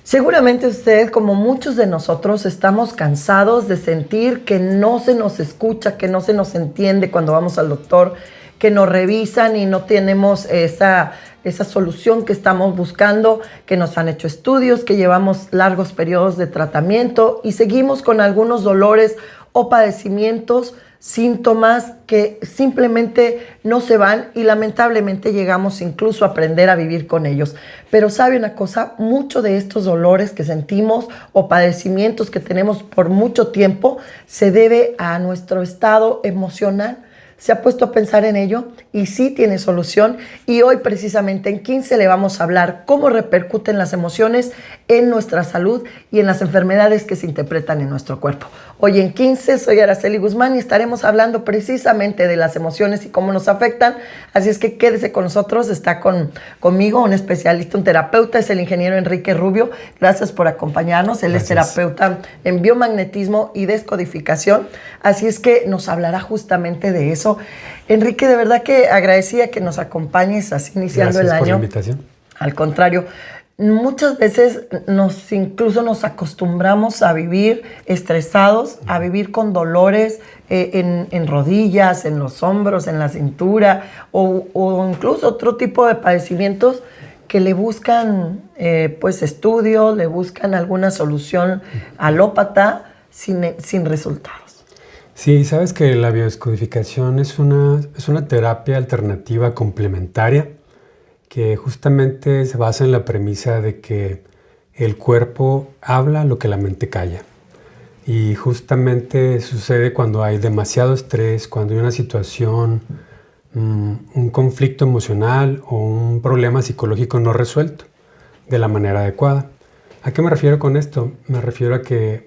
Seguramente usted, como muchos de nosotros, estamos cansados de sentir que no se nos escucha, que no se nos entiende cuando vamos al doctor, que nos revisan y no tenemos esa solución que estamos buscando, que nos han hecho estudios, que llevamos largos periodos de tratamiento y seguimos con algunos dolores o padecimientos, síntomas que simplemente no se van y lamentablemente llegamos incluso a aprender a vivir con ellos. Pero ¿sabe una cosa? Muchos de estos dolores que sentimos o padecimientos que tenemos por mucho tiempo se debe a nuestro estado emocional. ¿Se ha puesto a pensar en ello? Y sí tiene solución. Y hoy precisamente en 15 le vamos a hablar cómo repercuten las emociones en nuestra salud y en las enfermedades que se interpretan en nuestro cuerpo. Hoy en 15 soy Araceli Guzmán y estaremos hablando precisamente de las emociones y cómo nos afectan. Así es que quédese con nosotros. Está conmigo un especialista, un terapeuta, es el ingeniero Enrique Rubio. Gracias por acompañarnos. Él es terapeuta en biomagnetismo y descodificación. Así es que nos hablará justamente de eso. Enrique, de verdad que agradecida que nos acompañes así iniciando el año. Gracias por la invitación. Al contrario, muchas veces incluso nos acostumbramos a vivir estresados, a vivir con dolores en rodillas, en los hombros, en la cintura o incluso otro tipo de padecimientos que le buscan estudios, le buscan alguna solución alópata sin resultados. Sí, sabes que la biodescodificación es una terapia alternativa complementaria que justamente se basa en la premisa de que el cuerpo habla lo que la mente calla. Y justamente sucede cuando hay demasiado estrés, cuando hay una situación, un conflicto emocional o un problema psicológico no resuelto de la manera adecuada. ¿A qué me refiero con esto? Me refiero a que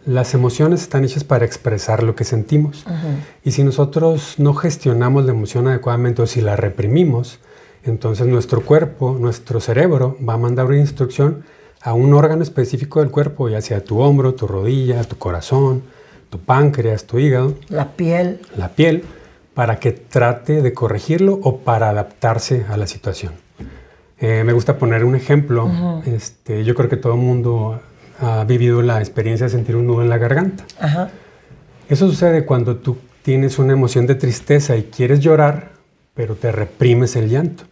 las emociones están hechas para expresar lo que sentimos. Y si nosotros no gestionamos la emoción adecuadamente o si la reprimimos, entonces nuestro cuerpo, nuestro cerebro va a mandar una instrucción a un órgano específico del cuerpo, ya sea tu hombro, tu rodilla, tu corazón, tu páncreas, tu hígado. La piel, para que trate de corregirlo o para adaptarse a la situación. Me gusta poner un ejemplo. Yo creo que todo el mundo ha vivido la experiencia de sentir un nudo en la garganta. Eso sucede cuando tú tienes una emoción de tristeza y quieres llorar, pero te reprimes el llanto.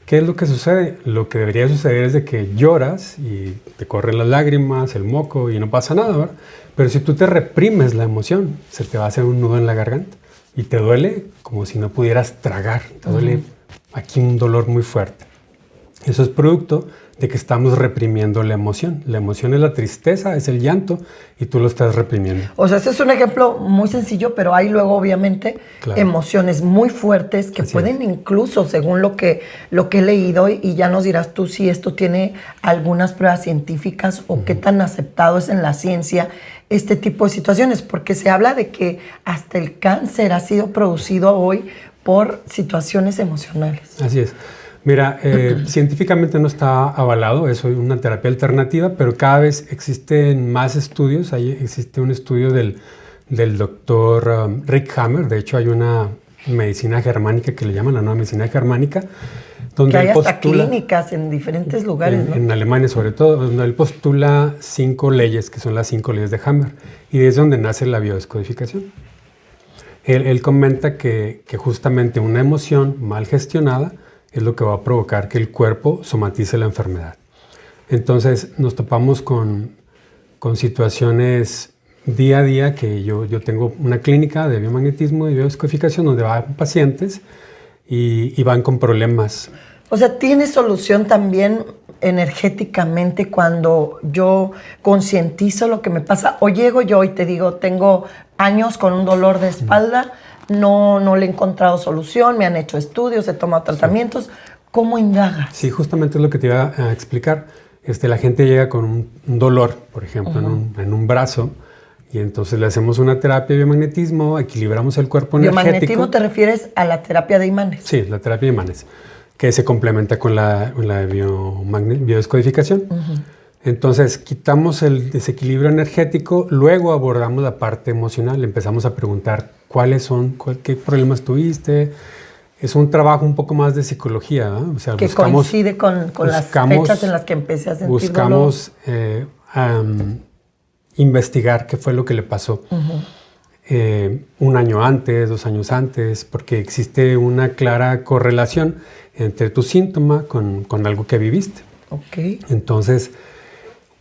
¿Qué es lo que sucede? Lo que debería suceder es de que lloras y te corren las lágrimas, el moco y no pasa nada, ¿verdad? Pero si tú te reprimes la emoción, se te va a hacer un nudo en la garganta y te duele como si no pudieras tragar. Te duele aquí un dolor muy fuerte. Eso es producto de que estamos reprimiendo la emoción. La emoción es la tristeza, es el llanto, y tú lo estás reprimiendo. O sea, ese es un ejemplo muy sencillo, pero hay luego, obviamente, emociones muy fuertes que pueden incluso, según lo que he leído, y ya nos dirás tú si esto tiene algunas pruebas científicas o qué tan aceptado es en la ciencia este tipo de situaciones, porque se habla de que hasta el cáncer ha sido producido hoy por situaciones emocionales. Así es. Mira, científicamente no está avalado, es una terapia alternativa, pero cada vez existen más estudios. Existe un estudio del doctor Rick Hammer. De hecho, hay una medicina germánica que le llaman la nueva medicina germánica, donde que hay hasta clínicas en diferentes lugares, ¿no? En Alemania sobre todo, donde él postula 5 leyes, que son las 5 leyes de Hammer, y es donde nace la biodescodificación. Él comenta que justamente una emoción mal gestionada es lo que va a provocar que el cuerpo somatice la enfermedad. Entonces nos topamos con situaciones día a día, que yo tengo una clínica de biomagnetismo y biodescodificación donde van pacientes y van con problemas. O sea, ¿tiene solución también energéticamente cuando yo concientizo lo que me pasa? O llego yo y te digo, tengo años con un dolor de espalda, no le he encontrado solución, me han hecho estudios, he tomado tratamientos. ¿Cómo indagas? Sí, justamente es lo que te iba a explicar. La gente llega con un dolor, por ejemplo, en un brazo, y entonces le hacemos una terapia de biomagnetismo, equilibramos el cuerpo energético. ¿Biomagnetismo te refieres a la terapia de imanes? Sí, la terapia de imanes, que se complementa con la biodescodificación. Entonces, quitamos el desequilibrio energético, luego abordamos la parte emocional, empezamos a preguntar qué problemas tuviste, es un trabajo un poco más de psicología, ¿no? O sea, que coincide con las fechas en las que empecé a sentir buscamos investigar qué fue lo que le pasó. Un año antes, 2 años antes, porque existe una clara correlación entre tu síntoma con algo que viviste. Ok. Entonces,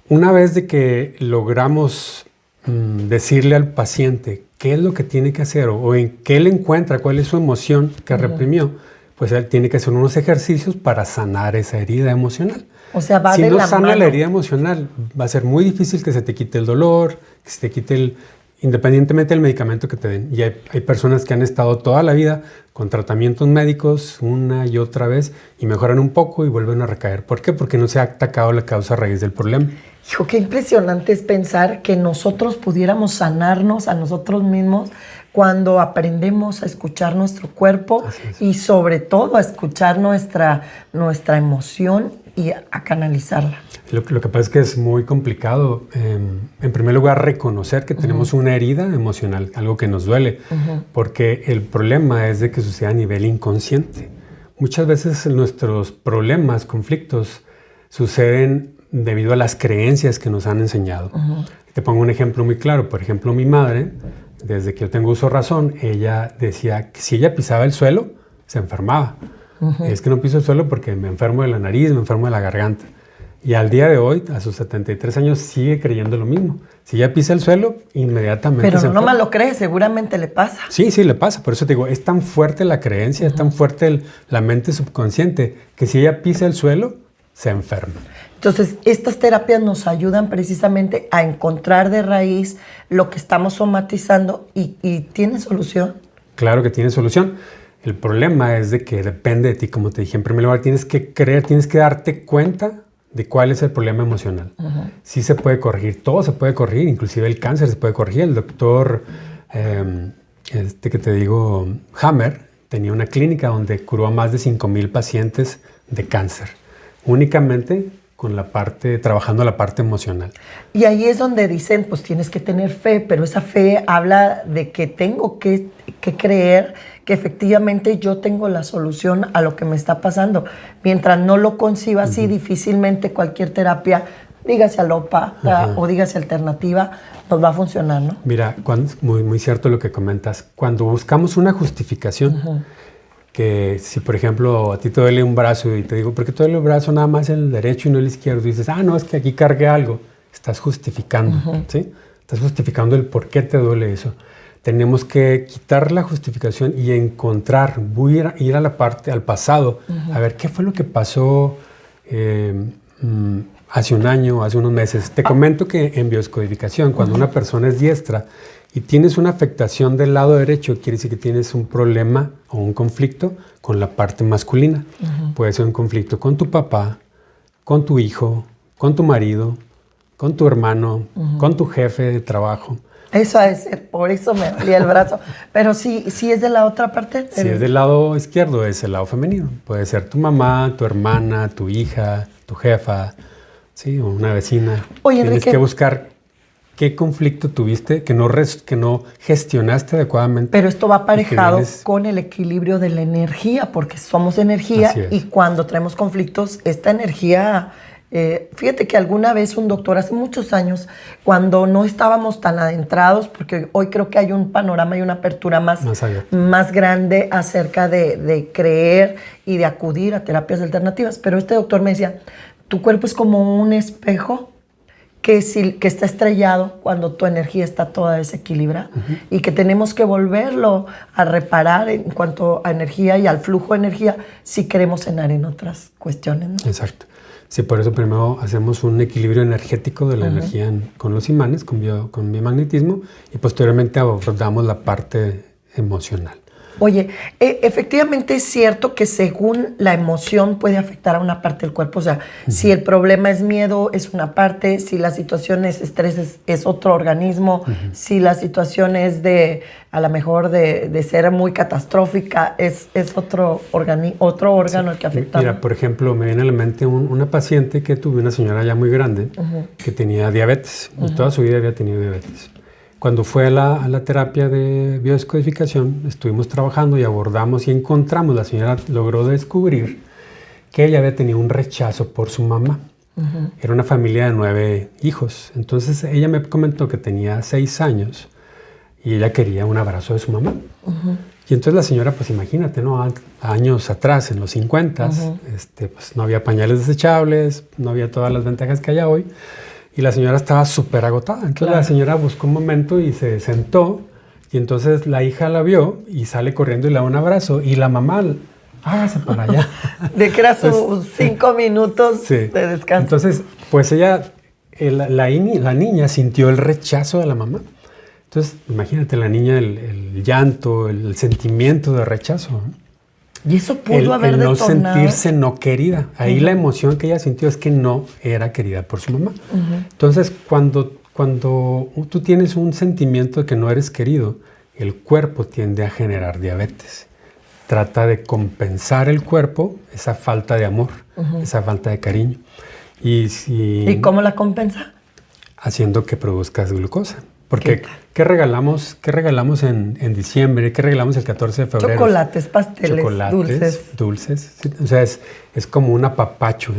una vez de que logramos decirle al paciente qué es lo que tiene que hacer o en qué le encuentra, cuál es su emoción que reprimió, pues él tiene que hacer unos ejercicios para sanar esa herida emocional. O sea, va si de no la sana mano. la herida emocional, va a ser muy difícil que se te quite el dolor, que se te quite independientemente del medicamento que te den. Y hay personas que han estado toda la vida con tratamientos médicos una y otra vez y mejoran un poco y vuelven a recaer. ¿Por qué? Porque no se ha atacado la causa raíz del problema. Hijo, qué impresionante es pensar que nosotros pudiéramos sanarnos a nosotros mismos cuando aprendemos a escuchar nuestro cuerpo y sobre todo a escuchar nuestra emoción y a canalizarla. Lo que pasa es que es muy complicado, en primer lugar, reconocer que tenemos una herida emocional, algo que nos duele, porque el problema es de que sucede a nivel inconsciente. Muchas veces nuestros problemas, conflictos, suceden debido a las creencias que nos han enseñado. Te pongo un ejemplo muy claro. Por ejemplo, mi madre, desde que yo tengo uso de razón, ella decía que si ella pisaba el suelo, se enfermaba. Es que no piso el suelo porque me enfermo de la nariz, me enfermo de la garganta. Y al día de hoy, a sus 73 años, sigue creyendo lo mismo. Si ella pisa el suelo, inmediatamente Pero se no enferma. nomás lo crees, seguramente le pasa. Sí, le pasa. Por eso te digo, es tan fuerte la creencia, es tan fuerte la mente subconsciente, que si ella pisa el suelo, se enferma. Entonces, estas terapias nos ayudan precisamente a encontrar de raíz lo que estamos somatizando y ¿tiene solución? Claro que tiene solución. El problema es de que depende de ti, como te dije. En primer lugar, tienes que creer, tienes que darte cuenta de cuál es el problema emocional. Sí se puede corregir, todo se puede corregir, inclusive el cáncer se puede corregir. El doctor, que te digo, Hammer, tenía una clínica donde curó a más de 5,000 pacientes de cáncer, únicamente con trabajando la parte emocional. Y ahí es donde dicen, pues tienes que tener fe, pero esa fe habla de que tengo que creer que efectivamente yo tengo la solución a lo que me está pasando. Mientras no lo conciba así, difícilmente cualquier terapia, dígase alópata o dígase alternativa, nos va a funcionar, ¿no? Mira, muy, muy cierto lo que comentas. Cuando buscamos una justificación, que si por ejemplo a ti te duele un brazo y te digo, ¿por qué te duele el brazo nada más el derecho y no el izquierdo? Y dices, no, es que aquí cargué algo. Estás justificando, ¿sí? Estás justificando el por qué te duele eso. Tenemos que quitar la justificación y encontrar, ir a la parte, al pasado, a ver qué fue lo que pasó hace un año, hace unos meses. Te comento que en biodescodificación, cuando una persona es diestra y tienes una afectación del lado derecho, quiere decir que tienes un problema o un conflicto con la parte masculina. Puede ser un conflicto con tu papá, con tu hijo, con tu marido, con tu hermano, con tu jefe de trabajo. Eso es, por eso me dolía el brazo. Pero si es de la otra parte. Si es del lado izquierdo, es el lado femenino. Puede ser tu mamá, tu hermana, tu hija, tu jefa, ¿sí? O una vecina. Oye, Tienes Enrique, que buscar qué conflicto tuviste que no gestionaste adecuadamente. Pero esto va aparejado con el equilibrio de la energía, porque somos energía y cuando traemos conflictos, esta energía... fíjate que alguna vez un doctor, hace muchos años, cuando no estábamos tan adentrados, porque hoy creo que hay un panorama y una apertura más grande acerca de creer y de acudir a terapias alternativas, pero este doctor me decía, tu cuerpo es como un espejo que está estrellado cuando tu energía está toda desequilibrada y que tenemos que volverlo a reparar en cuanto a energía y al flujo de energía si queremos cenar en otras cuestiones, ¿no? Exacto. Sí, por eso primero hacemos un equilibrio energético de la energía con los imanes, con biomagnetismo, y posteriormente abordamos la parte emocional. Oye, efectivamente es cierto que según la emoción puede afectar a una parte del cuerpo. O sea, si el problema es miedo, es una parte. Si la situación es estrés, es otro organismo. Si la situación es a lo mejor de ser muy catastrófica, es otro órgano el que afecta. Mira, por ejemplo, me viene a la mente una paciente que tuve, una señora ya muy grande, que tenía diabetes. Y toda su vida había tenido diabetes. Cuando fue a la terapia de biodescodificación, estuvimos trabajando y abordamos y encontramos, la señora logró descubrir que ella había tenido un rechazo por su mamá. Era una familia de 9 hijos. Entonces ella me comentó que tenía 6 años y ella quería un abrazo de su mamá. Y entonces la señora, pues imagínate, ¿no? Años atrás, en los 50, pues no había pañales desechables, no había todas las ventajas que hay hoy. Y la señora estaba súper agotada. Entonces la señora buscó un momento y se sentó. Y entonces la hija la vio y sale corriendo y le da un abrazo. Y la mamá, hágase para allá. De que era sus 5 minutos de descanso. Entonces, pues ella, la niña sintió el rechazo de la mamá. Entonces, imagínate la niña, el llanto, el sentimiento de rechazo, ¿no? Y eso pudo haber detonado. El no sentirse no querida. Ahí la emoción que ella sintió es que no era querida por su mamá. Entonces, cuando tú tienes un sentimiento de que no eres querido, el cuerpo tiende a generar diabetes. Trata de compensar el cuerpo esa falta de amor, esa falta de cariño. ¿Y cómo la compensa? Haciendo que produzcas glucosa. Porque, ¿qué regalamos en diciembre? ¿Qué regalamos el 14 de febrero? Chocolates, pasteles, dulces. ¿Sí? O sea, es como un apapacho,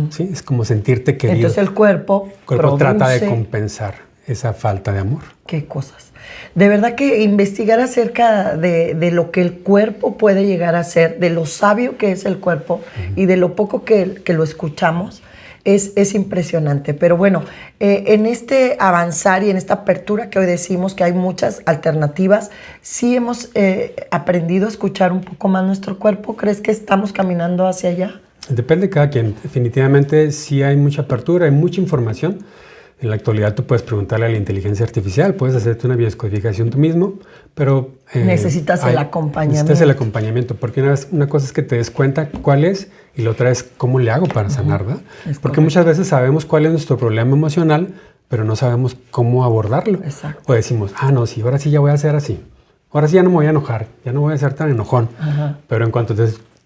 ¿sí? Es como sentirte querido. Entonces el cuerpo trata de compensar esa falta de amor. Qué cosas. De verdad que investigar acerca de lo que el cuerpo puede llegar a ser, de lo sabio que es el cuerpo y de lo poco que lo escuchamos, es impresionante. Pero bueno, en este avanzar y en esta apertura que hoy decimos que hay muchas alternativas, sí hemos aprendido a escuchar un poco más nuestro cuerpo. ¿Crees que estamos caminando hacia allá? Depende de cada quien. Definitivamente sí hay mucha apertura, hay mucha información. En la actualidad tú puedes preguntarle a la inteligencia artificial, puedes hacerte una biodescodificación tú mismo, pero... necesitas el acompañamiento. Necesitas el acompañamiento, porque una cosa es que te des cuenta cuál es y la otra es cómo le hago para sanar, ¿verdad? Porque muchas veces sabemos cuál es nuestro problema emocional, pero no sabemos cómo abordarlo. Exacto. O decimos, no, sí, ahora sí ya voy a hacer así. Ahora sí ya no me voy a enojar, ya no voy a ser tan enojón. Pero en cuanto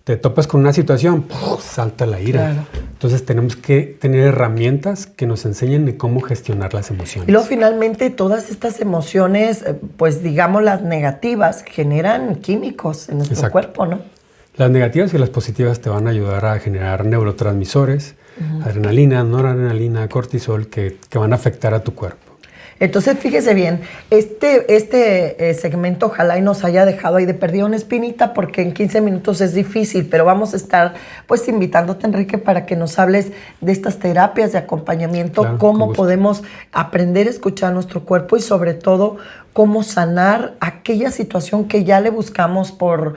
te topas con una situación, salta la ira. Claro. Entonces tenemos que tener herramientas que nos enseñen de cómo gestionar las emociones. Y luego finalmente todas estas emociones, pues digamos las negativas, generan químicos en nuestro cuerpo, ¿no? Las negativas y las positivas te van a ayudar a generar neurotransmisores, adrenalina, noradrenalina, cortisol, que van a afectar a tu cuerpo. Entonces, fíjese bien, este segmento ojalá y nos haya dejado ahí de perdida una espinita, porque en 15 minutos es difícil, pero vamos a estar pues invitándote, Enrique, para que nos hables de estas terapias de acompañamiento, claro, cómo podemos aprender a escuchar nuestro cuerpo y sobre todo cómo sanar aquella situación que ya le buscamos por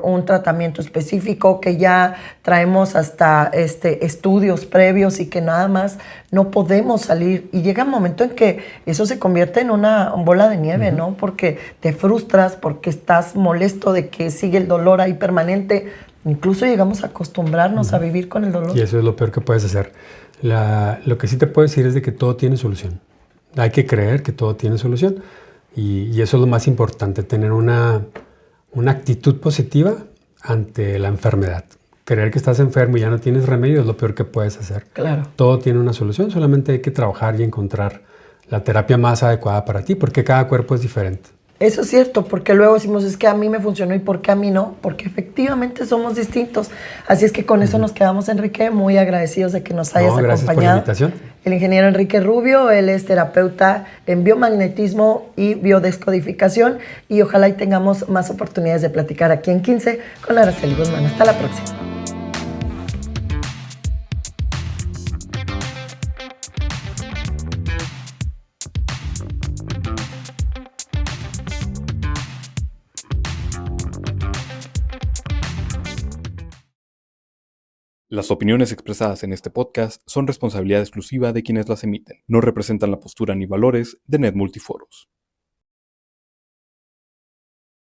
un tratamiento específico, que ya traemos hasta estudios previos y que nada más no podemos salir. Y llega un momento en que eso se convierte en una bola de nieve, ¿no? Porque te frustras, porque estás molesto de que sigue el dolor ahí permanente. Incluso llegamos a acostumbrarnos a vivir con el dolor. Y eso es lo peor que puedes hacer. Lo que sí te puedo decir es de que todo tiene solución. Hay que creer que todo tiene solución. Y eso es lo más importante, tener una actitud positiva ante la enfermedad. Creer que estás enfermo y ya no tienes remedio es lo peor que puedes hacer. Claro. Todo tiene una solución, solamente hay que trabajar y encontrar la terapia más adecuada para ti, porque cada cuerpo es diferente. Eso es cierto, porque luego decimos, es que a mí me funcionó y ¿por qué a mí no? Porque efectivamente somos distintos. Así es que con eso nos quedamos, Enrique, muy agradecidos de que nos hayas acompañado. Gracias por la invitación. El ingeniero Enrique Rubio, él es terapeuta en biomagnetismo y biodescodificación, y ojalá y tengamos más oportunidades de platicar aquí en 15 con Araceli Guzmán. Hasta la próxima. Las opiniones expresadas en este podcast son responsabilidad exclusiva de quienes las emiten. No representan la postura ni valores de Net Multiforos.